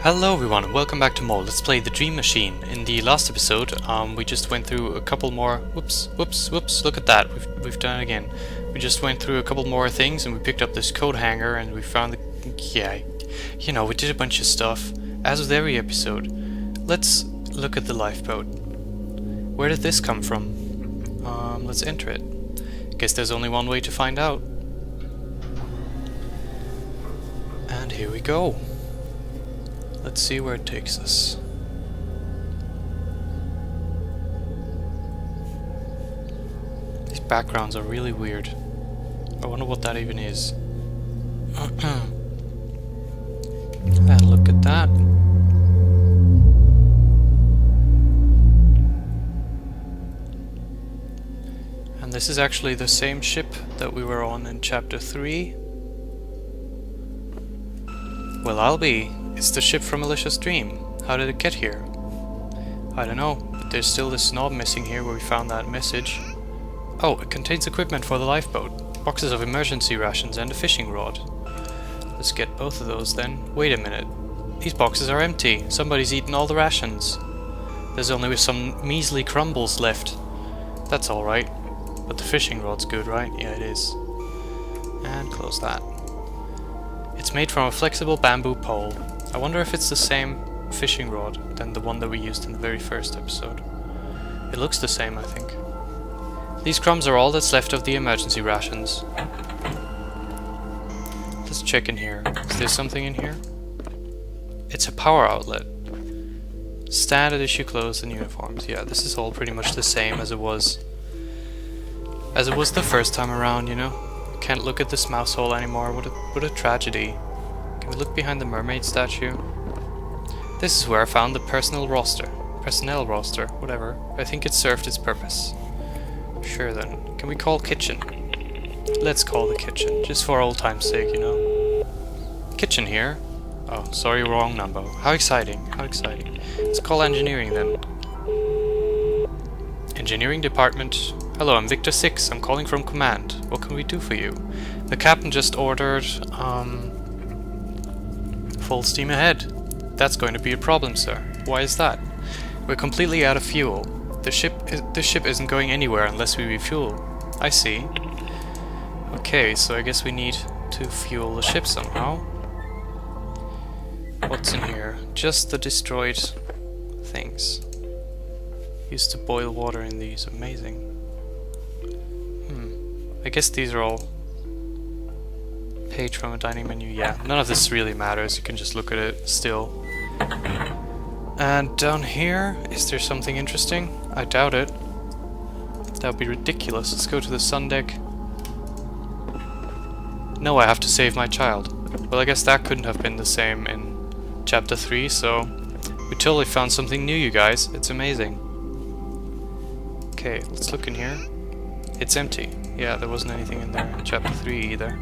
Hello everyone and welcome back to more Let's Play the Dream Machine. In the last episode, we just went through a couple more... Whoops, look at that, we've done it again. We just went through a couple more things and we picked up this coat hanger and we found the... Yeah, you know, we did a bunch of stuff. As with every episode. Let's look at the lifeboat. Where did this come from? Let's enter it. Guess there's only one way to find out. And here we go. Let's see where it takes us. These backgrounds are really weird. I wonder what that even is. And look at that. And this is actually the same ship that we were on in Chapter 3. Well, I'll be. It's the ship from Alicia's dream. How did it get here? I don't know, but there's still this knob missing here where we found that message. Oh, it contains equipment for the lifeboat. Boxes of emergency rations and a fishing rod. Let's get both of those then. Wait a minute. These boxes are empty. Somebody's eaten all the rations. There's only some measly crumbles left. That's alright. But the fishing rod's good, right? Yeah, it is. And close that. It's made from a flexible bamboo pole. I wonder if it's the same fishing rod than the one that we used in the very first episode. It looks the same, I think. These crumbs are all that's left of the emergency rations. Let's check in here. Is there something in here? It's a power outlet. Standard issue clothes and uniforms. Yeah, this is all pretty much the same as it was the first time around, you know? Can't look at this mouse hole anymore. What a tragedy. Can we look behind the mermaid statue? This is where I found the personnel roster, whatever. I think it served its purpose. Sure then. Can we call kitchen? Let's call the kitchen, just for old time's sake, you know. Kitchen here. Oh, sorry, wrong number. How exciting, how exciting. Let's call engineering then. Engineering department. Hello, I'm Victor 6. I'm calling from command. What can we do for you? The captain just ordered, full steam ahead. That's going to be a problem, sir. Why is that? We're completely out of fuel. This ship isn't going anywhere unless we refuel. I see. Okay, so I guess we need to fuel the ship somehow. What's in here? Just the destroyed things. Used to boil water in these. Amazing. I guess these are all page from a dining menu. Yeah, none of this really matters. You can just look at it still. And down here, is there something interesting? I doubt it. That would be ridiculous. Let's go to the sun deck. No, I have to save my child. Well, I guess that couldn't have been the same in Chapter 3, so we totally found something new, you guys. It's amazing. Okay, let's look in here. It's empty. Yeah, there wasn't anything in there in Chapter 3 either.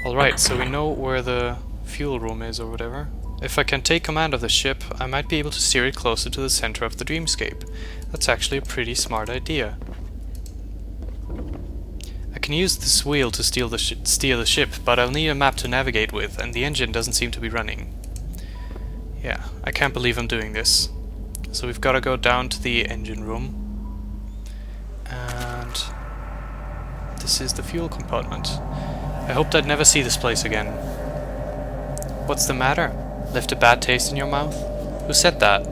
Alright, so we know where the fuel room is or whatever. If I can take command of the ship, I might be able to steer it closer to the center of the Dreamscape. That's actually a pretty smart idea. I can use this wheel to steer the ship, but I'll need a map to navigate with, and the engine doesn't seem to be running. Yeah, I can't believe I'm doing this. So we've got to go down to the engine room. And this is the fuel compartment. I hoped I'd never see this place again. What's the matter? Left a bad taste in your mouth? Who said that?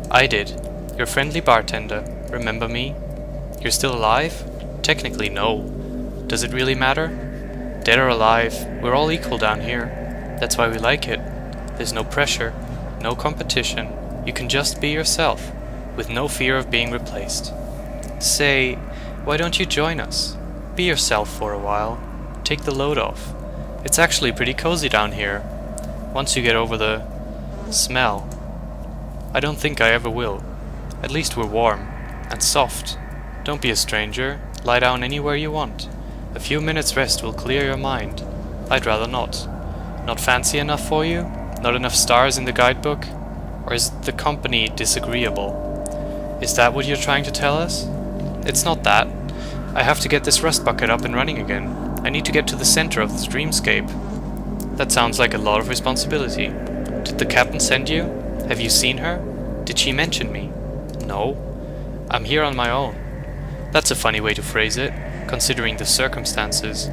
I did. Your friendly bartender. Remember me? You're still alive? Technically, no. Does it really matter? Dead or alive, we're all equal down here. That's why we like it. There's no pressure, no competition. You can just be yourself, with no fear of being replaced. Say, why don't you join us? Be yourself for a while. Take the load off. It's actually pretty cozy down here. Once you get over the smell. I don't think I ever will. At least we're warm and soft. Don't be a stranger. Lie down anywhere you want. A few minutes rest will clear your mind. I'd rather not. Not fancy enough for you? Not enough stars in the guidebook? Or is the company disagreeable? Is that what you're trying to tell us? It's not that. I have to get this rust bucket up and running again. I need to get to the center of this dreamscape. That sounds like a lot of responsibility. Did the captain send you? Have you seen her? Did she mention me? No. I'm here on my own. That's a funny way to phrase it, considering the circumstances.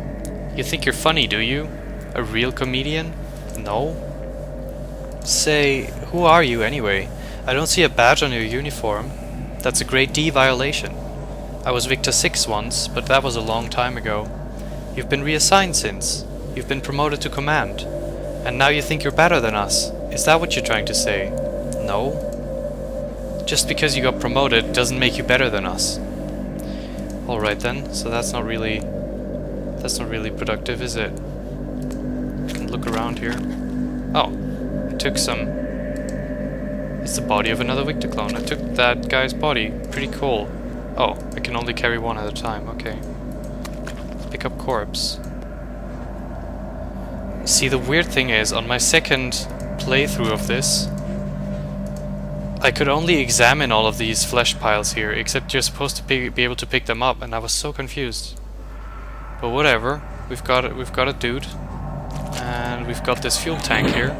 You think you're funny, do you? A real comedian? No. Say, who are you anyway? I don't see a badge on your uniform. That's a grade D violation. I was Victor 6 once, but that was a long time ago. You've been reassigned since. You've been promoted to command. And now you think you're better than us. Is that what you're trying to say? No. Just because you got promoted doesn't make you better than us. Alright then, so that's not really productive, is it? I can look around here. Oh, I took some... It's the body of another Victor clone. I took that guy's body. Pretty cool. Oh, I can only carry one at a time, okay. Pick up corpse. See, the weird thing is, on my second playthrough of this, I could only examine all of these flesh piles here, except you're supposed to be able to pick them up, and I was so confused. But whatever, we've got a dude, and we've got this fuel tank here.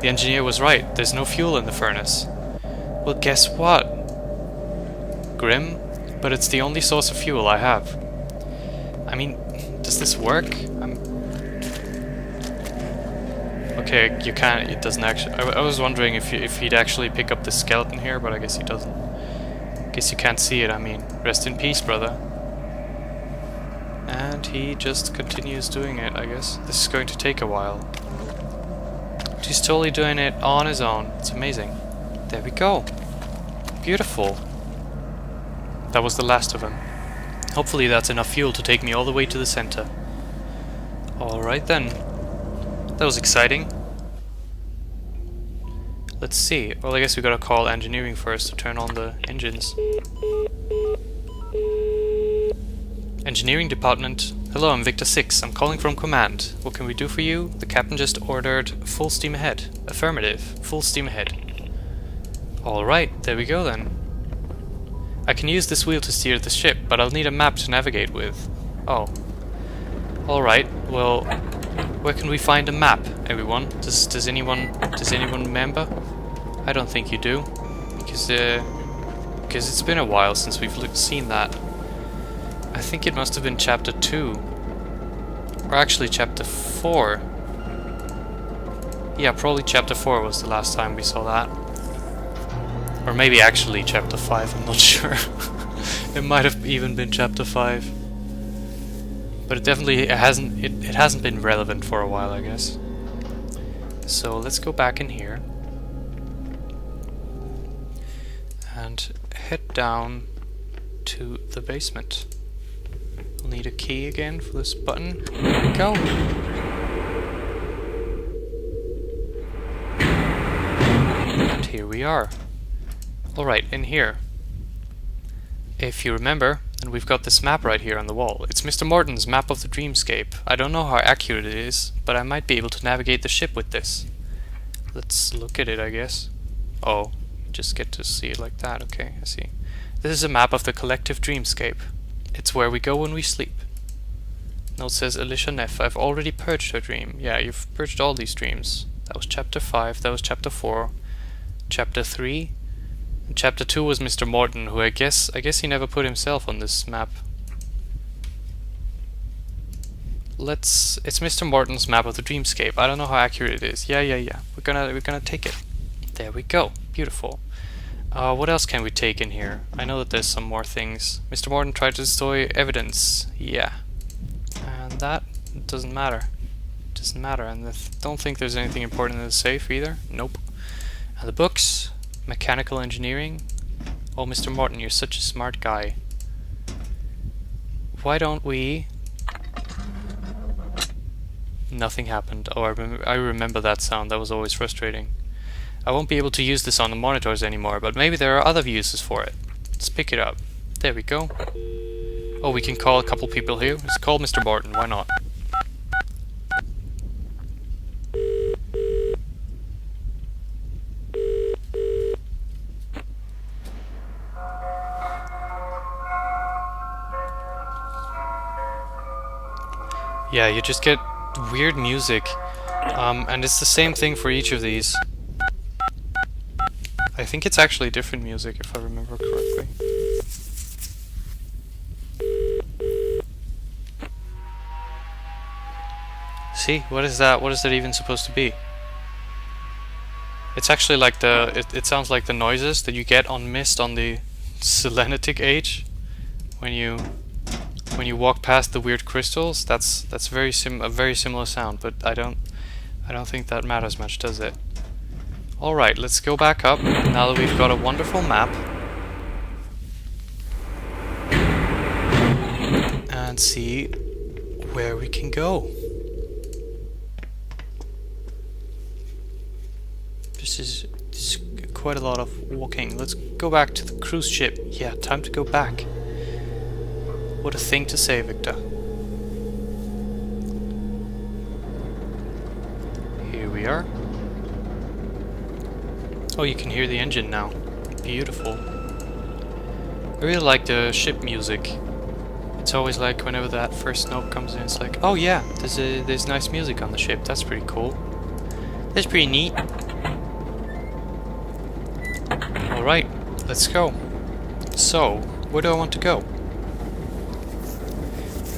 The engineer was right, there's no fuel in the furnace. Well, guess what? Grim, but it's the only source of fuel I have. I mean, does this work? Okay, you can't. It doesn't actually. I was wondering if he'd actually pick up the skeleton here, but I guess he doesn't. Guess you can't see it. I mean, rest in peace, brother. And he just continues doing it. I guess this is going to take a while. He's totally doing it on his own. It's amazing. There we go. Beautiful. That was the last of them. Hopefully that's enough fuel to take me all the way to the center. Alright then. That was exciting. Let's see. Well, I guess we gotta call engineering first to turn on the engines. Engineering department. Hello, I'm Victor 6. I'm calling from command. What can we do for you? The captain just ordered full steam ahead. Affirmative. Full steam ahead. Alright, there we go then. I can use this wheel to steer the ship, but I'll need a map to navigate with. Oh. Alright, well, where can we find a map, everyone? Does anyone remember? I don't think you do, because it's been a while since we've seen that. I think it must have been chapter 2, or actually chapter 4. Yeah, probably chapter 4 was the last time we saw that. Or maybe actually chapter 5, I'm not sure. It might have even been chapter 5. But it definitely hasn't been relevant for a while, I guess. So let's go back in here and head down to the basement. We'll need a key again for this button. There we go. And here we are. Alright, in here. If you remember, and we've got this map right here on the wall. It's Mr. Morden's map of the Dreamscape. I don't know how accurate it is, but I might be able to navigate the ship with this. Let's look at it, I guess. Oh, just get to see it like that. Okay, I see. This is a map of the collective Dreamscape. It's where we go when we sleep. Note says, Alicia Neff, I've already purged her dream. Yeah, you've purged all these dreams. That was chapter 5, that was chapter 4, chapter 3. And chapter 2 was Mr. Morden, who I guess he never put himself on this map. It's Mr. Morden's map of the Dreamscape. I don't know how accurate it is. Yeah. We're gonna take it. There we go. Beautiful. What else can we take in here? I know that there's some more things. Mr. Morden tried to destroy evidence. Yeah. And that doesn't matter. Doesn't matter. And I don't think there's anything important in the safe either. Nope. And the books. Mechanical engineering. Oh, Mr. Morden, you're such a smart guy. Why don't we... Nothing happened. Oh, I remember that sound. That was always frustrating. I won't be able to use this on the monitors anymore, but maybe there are other uses for it. Let's pick it up. There we go. Oh, we can call a couple people here. Let's call Mr. Morden. Why not? Yeah, you just get weird music, and it's the same thing for each of these. I think it's actually different music, if I remember correctly. See, what is that? What is that even supposed to be? It's actually like it sounds like the noises that you get on Mist on the Selenitic Age when you walk past the weird crystals. That's a very similar sound, but I don't think that matters much, does it? All right, let's go back up now that we've got a wonderful map and see where we can go. This is quite a lot of walking. Let's go back to the cruise ship. Yeah, time to go back. What a thing to say, Victor. Here we are. Oh, you can hear the engine now. Beautiful. I really like the ship music. It's always like whenever that first note comes in, it's like, oh yeah, there's nice music on the ship. That's pretty cool. That's pretty neat. Alright, let's go. So, where do I want to go?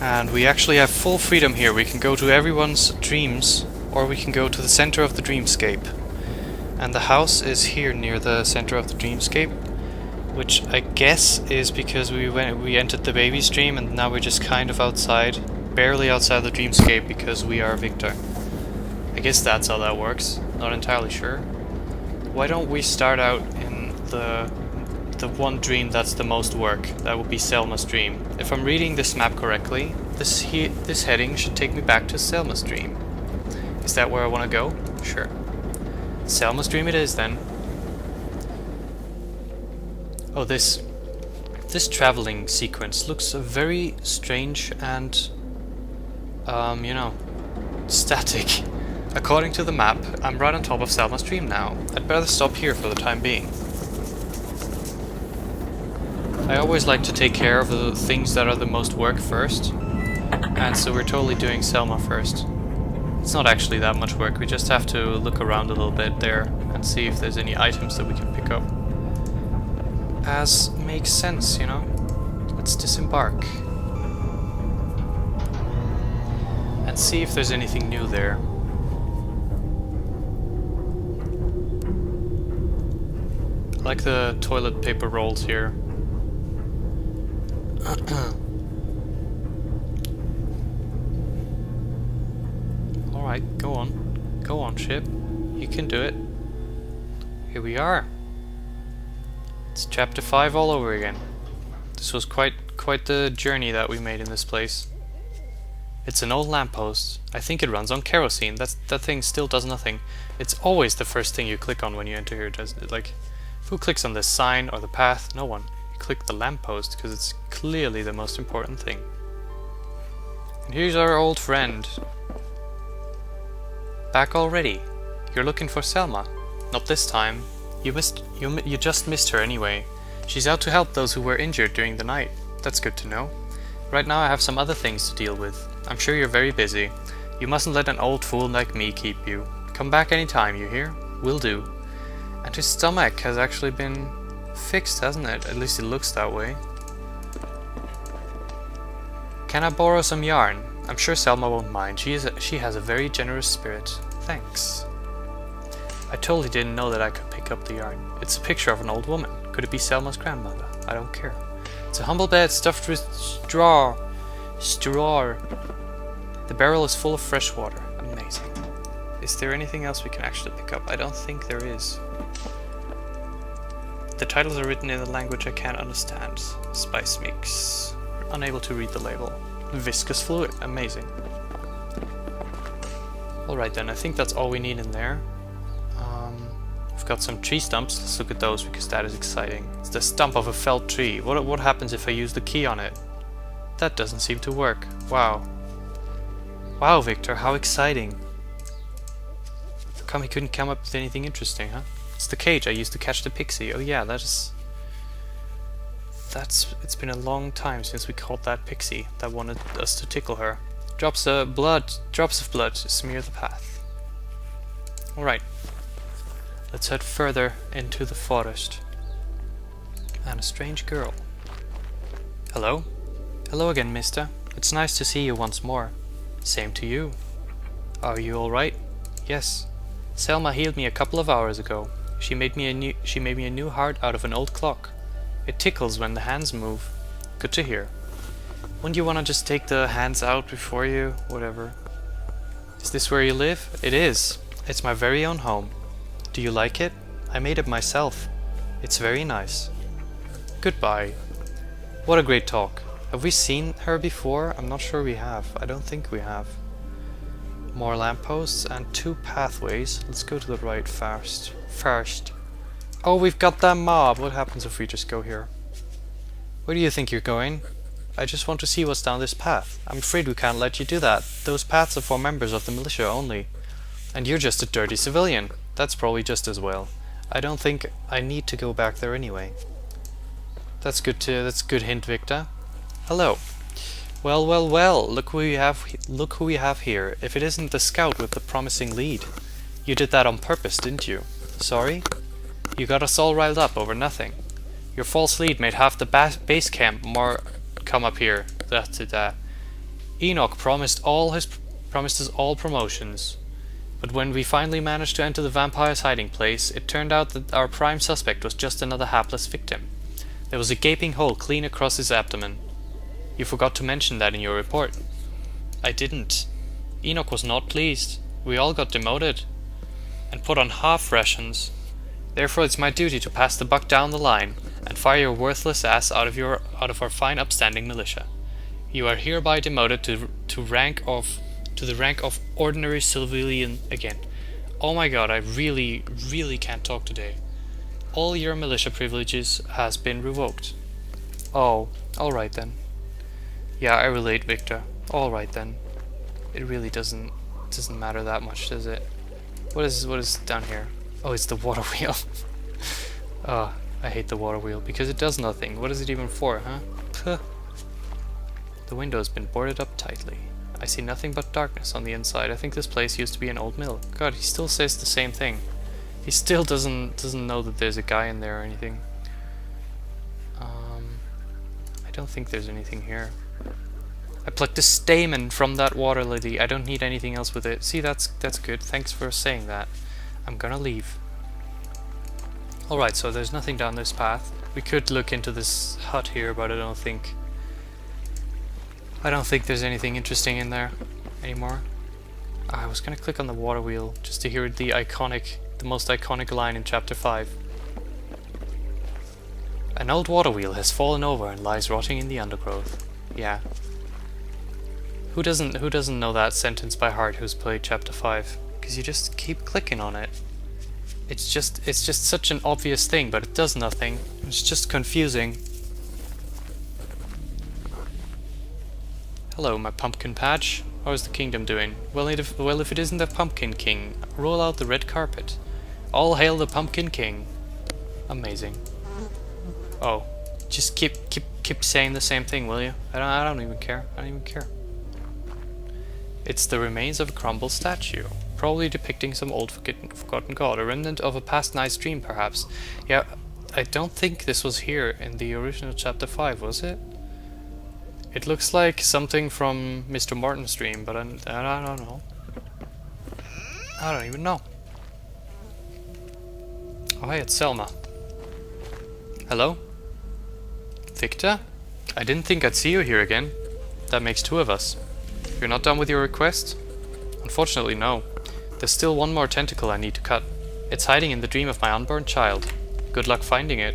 And we actually have full freedom here. We can go to everyone's dreams, or we can go to the center of the dreamscape. And the house is here near the center of the dreamscape, which I guess is because we entered the baby's dream and now we're just kind of outside, barely outside the dreamscape because we are Victor. I guess that's how that works. Not entirely sure. Why don't we start out in the one dream that's the most work? That would be Selma's dream. If I'm reading this map correctly, this heading should take me back to Selma's dream. Is that where I want to go? Sure. Selma's dream it is then. Oh, this traveling sequence looks very strange and you know, static. According to the map, I'm right on top of Selma's dream now. I'd better stop here for the time being. I always like to take care of the things that are the most work first, and so we're totally doing Selma first. It's not actually that much work, we just have to look around a little bit there and see if there's any items that we can pick up. As makes sense, you know? Let's disembark. And see if there's anything new there. I like the toilet paper rolls here. Alright, go on. Go on, ship. You can do it. Here we are. It's chapter 5 all over again. This was quite the journey that we made in this place. It's an old lamppost. I think it runs on kerosene. That thing still does nothing. It's always the first thing you click on when you enter here, does it? Like, who clicks on this sign or the path? No one. You click the lamppost because it's clearly the most important thing. And here's our old friend. Back already. You're looking for Selma. Not this time. You just missed her anyway. She's out to help those who were injured during the night. That's good to know. Right now I have some other things to deal with. I'm sure you're very busy. You mustn't let an old fool like me keep you. Come back anytime, you hear? Will do. And his stomach has actually been fixed, hasn't it? At least it looks that way. Can I borrow some yarn? I'm sure Selma won't mind. She has a very generous spirit. Thanks. I totally didn't know that I could pick up the yarn. It's a picture of an old woman. Could it be Selma's grandmother? I don't care. It's a humble bed stuffed with straw. The barrel is full of fresh water. Amazing. Is there anything else we can actually pick up? I don't think there is. The titles are written in a language I can't understand. Spice mix. Unable to read the label. Viscous fluid. Amazing. Alright then, I think that's all we need in there. We've got some tree stumps. Let's look at those because that is exciting. It's the stump of a felled tree. What happens if I use the key on it? That doesn't seem to work. Wow. Wow, Victor, how exciting. How come he couldn't come up with anything interesting, huh? It's the cage I used to catch the pixie. Oh yeah, it's been a long time since we caught that pixie that wanted us to tickle her. Drops of blood smear the path. Alright. Let's head further into the forest. And a strange girl. Hello? Hello again, mister. It's nice to see you once more. Same to you. Are you alright? Yes. Selma healed me a couple of hours ago. She made me a new heart out of an old clock. It tickles when the hands move. Good to hear. Wouldn't you want to just take the hands out before you... whatever. Is this where you live? It is. It's my very own home. Do you like it? I made it myself. It's very nice. Goodbye. What a great talk. Have we seen her before? I'm not sure we have. I don't think we have. More lampposts and 2 pathways. Let's go to the right first. Oh, we've got that mob. What happens if we just go here? Where do you think you're going? I just want to see what's down this path. I'm afraid we can't let you do that. Those paths are for members of the militia only. And you're just a dirty civilian. That's probably just as well. I don't think I need to go back there anyway. That's good hint, Victor. Hello. Well, look who we have here. If it isn't the scout with the promising lead. You did that on purpose, didn't you? Sorry? You got us all riled up over nothing. Your false lead made half the base camp more come up here. Enoch promised us all promotions. But when we finally managed to enter the vampire's hiding place, it turned out that our prime suspect was just another hapless victim. There was a gaping hole clean across his abdomen. You forgot to mention that in your report. I didn't. Enoch was not pleased. We all got demoted and put on half rations. Therefore it's my duty to pass the buck down the line and fire your worthless ass out of our fine upstanding militia. You are hereby demoted to the rank of ordinary civilian again. Oh my god, I really can't talk today. All your militia privileges has been revoked. Oh, alright then. Yeah, I relate, Victor. Alright then. It really doesn't matter that much, does it? What is down here? Oh, it's the water wheel. Oh, I hate the water wheel because it does nothing. What is it even for, huh? Puh. The window has been boarded up tightly. I see nothing but darkness on the inside. I think this place used to be an old mill. God, he still says the same thing. He still doesn't know that there's a guy in there or anything. I don't think there's anything here. I plucked a stamen from that water lily. I don't need anything else with it. See, that's good. Thanks for saying that. I'm gonna leave. Alright, so there's nothing down this path. We could look into this hut here, but I don't think there's anything interesting in there anymore. I was gonna click on the water wheel just to hear the most iconic line in chapter 5. An old water wheel has fallen over and lies rotting in the undergrowth. Yeah. Who doesn't know that sentence by heart who's played chapter 5? Because you just keep clicking on it. It's just such an obvious thing, but it does nothing. It's just confusing. Hello, my pumpkin patch. How's the kingdom doing? Well, if it isn't the Pumpkin King, roll out the red carpet. All hail the Pumpkin King. Amazing. Oh, just keep saying the same thing, will you? I don't even care. I don't even care. It's the remains of a crumbled statue, probably depicting some old forgotten god, a remnant of a past night's dream, perhaps. Yeah, I don't think this was here in the original chapter 5, was it? It looks like something from Mr. Morton's dream, but I don't know. I don't even know. Oh, hey, it's Selma. Hello? Victor? I didn't think I'd see you here again. That makes 2 of us. You're not done with your request? Unfortunately, no. There's still one more tentacle I need to cut. It's hiding in the dream of my unborn child. Good luck finding it.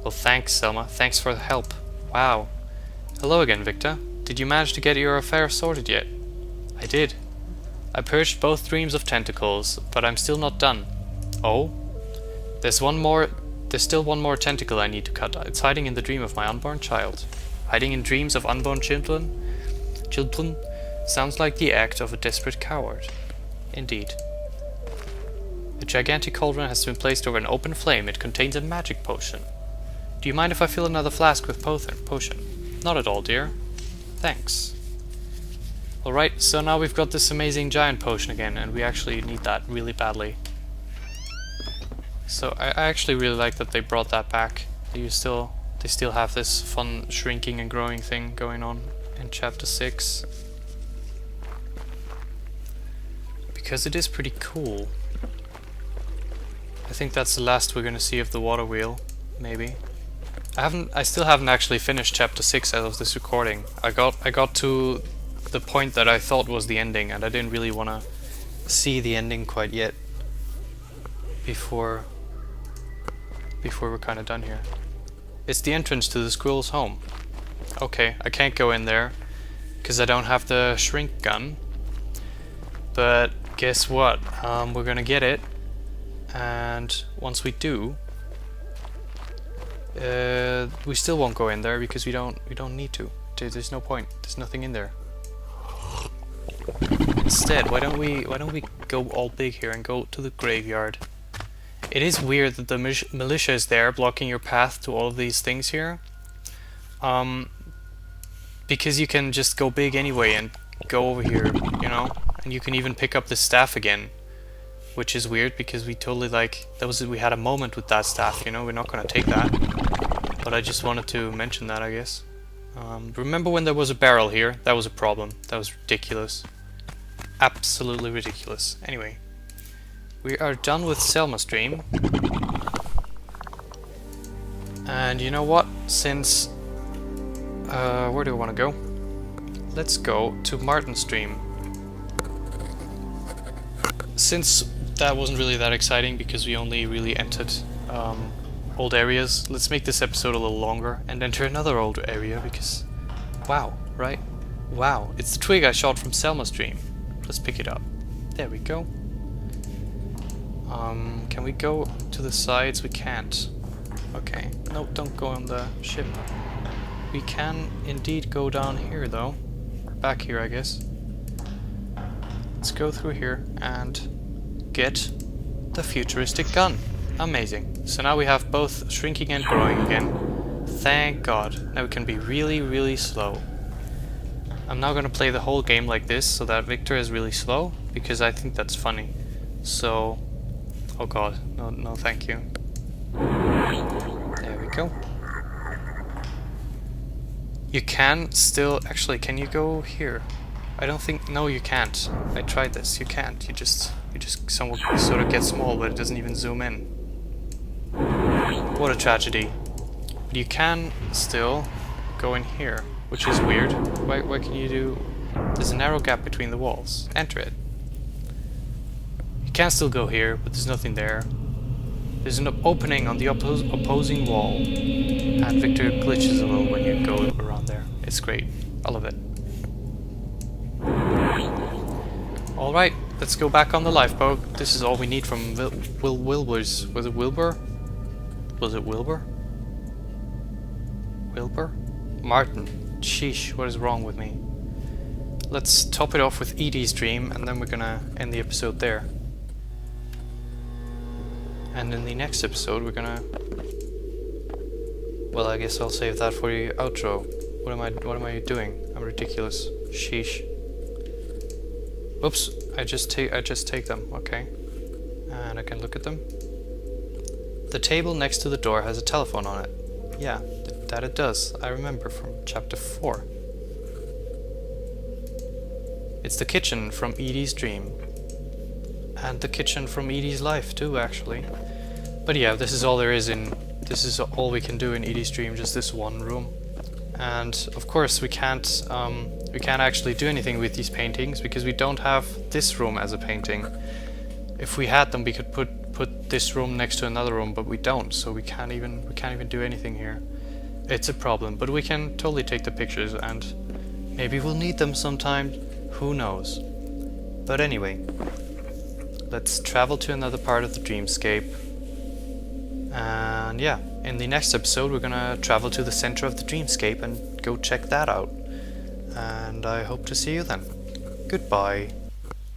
Well, thanks, Selma. Thanks for the help. Wow. Hello again, Victor. Did you manage to get your affair sorted yet? I did. I purged both dreams of tentacles, but I'm still not done. Oh? There's still one more tentacle I need to cut. It's hiding in the dream of my unborn child. Hiding in dreams of unborn children? Children sounds like the act of a desperate coward. Indeed. A gigantic cauldron has been placed over an open flame. It contains a magic potion. Do you mind if I fill another flask with potion? Not at all, dear. Thanks. Alright, so now we've got this amazing giant potion again, and we actually need that really badly. So I actually really like that they brought that back. They still have this fun shrinking and growing thing going on in chapter 6. Because it is pretty cool. I think that's the last we're gonna see of the water wheel, maybe. I still haven't actually finished chapter 6 as of this recording. I got to the point that I thought was the ending, and I didn't really wanna see the ending quite yet before we're kinda done here. It's the entrance to the squirrel's home. Okay, I can't go in there because I don't have the shrink gun. But guess what? We're gonna get it, and once we do, we still won't go in there because we don't need to. There's no point. There's nothing in there. Instead, why don't we go all big here and go to the graveyard? It is weird that the militia is there blocking your path to all of these things here. Because you can just go big anyway and go over here, you know? And you can even pick up the staff again. Which is weird because we totally we had a moment with that staff, you know? We're not gonna take that. But I just wanted to mention that, I guess. Remember when there was a barrel here? That was a problem. That was ridiculous. Absolutely ridiculous. Anyway. We are done with Selma's dream. And you know what? Since... where do I want to go? Let's go to Martin's dream. Since that wasn't really that exciting because we only really entered old areas, let's make this episode a little longer and enter another old area because... Wow, right? Wow, it's the twig I shot from Selma's dream. Let's pick it up. There we go. Can we go to the sides? We can't. Okay. No, don't go on the ship. We can indeed go down here though. Back here, I guess. Let's go through here and get the futuristic gun. Amazing. So now we have both shrinking and growing again. Thank God. Now we can be really, really slow. I'm now gonna play the whole game like this so that Victor is really slow because I think that's funny. So... Oh God, no thank you. There we go. You can still... Actually, can you go here? I don't think... No, you can't. I tried this. You can't. You just somewhat sort of get small, but it doesn't even zoom in. What a tragedy. But you can still go in here, which is weird. Why can you do... There's a narrow gap between the walls. Enter it. You can still go here, but there's nothing there. There's an opening on the opposing wall, and Victor glitches a little when you go around there. It's great. I love it. Alright, let's go back on the lifeboat. This is all we need from Wilbur's... Was it Wilbur? Was it Wilbur? Wilbur? Martin. Sheesh, what is wrong with me? Let's top it off with Edie's dream, and then we're gonna end the episode there. And in the next episode we're gonna... Well, I guess I'll save that for the outro. What am I doing? I'm ridiculous. Sheesh. Oops, I just take them, okay. And I can look at them. The table next to the door has a telephone on it. Yeah, that it does. I remember from chapter 4. It's the kitchen from Edie's dream. And the kitchen from Edie's life too, actually. But yeah, this is all there is in... This is all we can do in Edie's dream, just this one room. And of course we can't actually do anything with these paintings because we don't have this room as a painting. If we had them, we could put this room next to another room, but we don't, so we can't even do anything here. It's a problem, but we can totally take the pictures, and maybe we'll need them sometime. Who knows? But anyway, let's travel to another part of the dreamscape. And yeah, in the next episode we're gonna travel to the center of the dreamscape and go check that out. And I hope to see you then. Goodbye.